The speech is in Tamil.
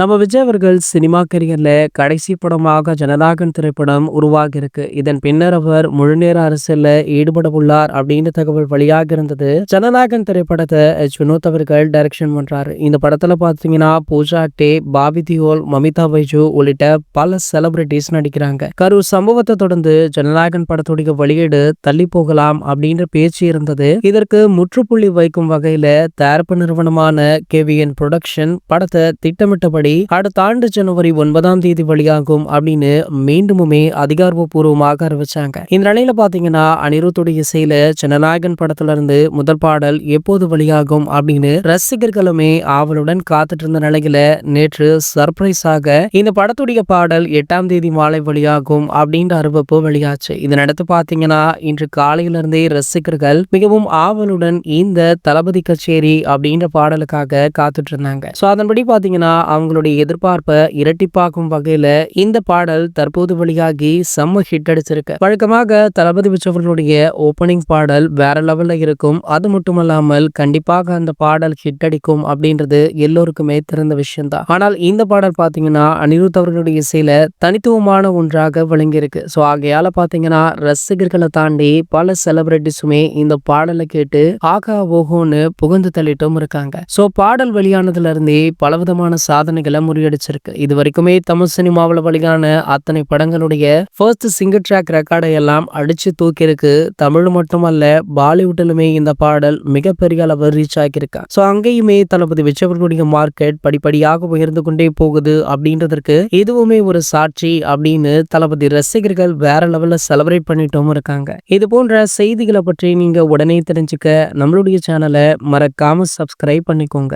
நம்ம விஜய் அவர்கள் சினிமா கரியர்ல கடைசி படமாக ஜனநாயகன் திரைப்படம் உருவாகி இருக்கு. இதன் பின்னர் அவர் முழுநேர அரசியல்ல ஈடுபட உள்ளார் அப்படின்னு தகவல் வெளியாக இருந்தது. ஜனநாயகன் திரைப்படத்தை வினோத் அவர்கள் டைரக்ஷன் பண்றாரு. இந்த படத்துல பாத்தீங்கன்னா பூஜா டே, பாபி தியோல், மமிதா பைஜு உள்ளிட்ட பல செலிபிரிட்டிஸ் நடிக்கிறாங்க. கரூர் சம்பவத்தை தொடர்ந்து ஜனநாயகன் படத்துடைய வெளியீடு தள்ளி போகலாம் அப்படின்ற பேச்சு இருந்தது. இதற்கு முற்றுப்புள்ளி வைக்கும் வகையில தயாரிப்பு நிறுவனமான கேவிஎன் புரொடக்ஷன் படத்தை திட்டமிட்டபடி அடுத்த ஆண்டு ஜனவரி 9ஆம் தேதி வெளியாகும் அப்படின்னு மீண்டுமே அதிகாரப்பூர்வமாக அறிவிச்சாங்க. இந்த நிலையில பாத்தீங்கன்னா அனிருத்துடைய இசையில ஜனநாயகன் படத்துல இருந்து முதல் பாடல் எப்போது வெளியாகும் அப்படின்னு ரசிகர்களுமே ஆவலுடன் காத்துட்டு இருந்த நிலையில நேற்று சர்ப்ரைஸாக இந்த படத்துடைய பாடல் 8ஆம் தேதி மாலை வெளியாகும் அப்படின்ற அறிவிப்பு வெளியாச்சு. இதனடுத்து பாத்தீங்கன்னா இன்று காலையில இருந்தே ரசிகர்கள் மிகவும் ஆவலுடன் இந்த தளபதி கச்சேரி அப்படின்ற பாடலுக்காக காத்துட்டு இருந்தாங்க. சோ அதன்படி பாத்தீங்கன்னா அவங்களுடைய எதிர்பார்ப்பை இரட்டிப்பாக்கும் வகையில இந்த பாடல் தற்போது வெளியாகி செம்ம ஹிட் அடிச்சிருக்கு. வழக்கமாக தளபதி விஜய் ஓபனிங் பாடல் வேற லெவல்ல இருக்கும். அது மட்டுமல்லாமல் கண்டிப்பாக அந்த பாடல் ஹிட் அடிக்கும் அப்படின்றது எல்லோருக்குமே தெரிந்த விஷயம் தான். ஆனால் இந்த பாடல் பாத்தீங்கன்னா அனிருத் அவர்களுடைய இசையில தனித்துவமான ஒன்றாக விளங்கி இருக்கு. சோ ஆகையால பாத்தீங்கன்னா ரசிகர்களை தாண்டி பல செலிபிரிட்டிஸுமே இந்த பாடலை கேட்டு ஆகா ஓஹோன்னு புகழ்ந்து தள்ளிட்டும் இருக்காங்க. சோ பாடல் வெளியானதுல இருந்தே பலவிதமான சாதனைகளை முறியடிச்சிருக்கு. இது வரைக்குமே தமிழ் சினிமாவில் வெளியான அத்தனை படங்களுடைய ஃபர்ஸ்ட் சிங்கிள் ட்ராக் ரெக்கார்டை எல்லாம் அடிச்சு தூக்கி இருக்கு. தமிழ் மட்டுமல்ல பாலிவுட்டிலுமே இந்த பாடல் மிகப்பெரிய அளவு ரீச் ஆகியிருக்கு. ஸோ அங்கேயுமே தளபதி விஜய் அவர்களுடைய மார்க்கெட் படிப்படியாக உயர்ந்து கொண்டே போகுது அப்படின்றதற்கு இதுவுமே ஒரு சாட்சி அப்படின்னு தளபதி ரசிகர்கள் வேற லெவல்ல செலிப்ரேட் பண்ணிட்டும் இருக்காங்க. இது போன்ற செய்திகளை பற்றி நீங்க உடனே தெரிஞ்சுக்க நம்மளுடைய சேனலை மறக்காம சப்ஸ்கிரைப் பண்ணிக்கோங்க.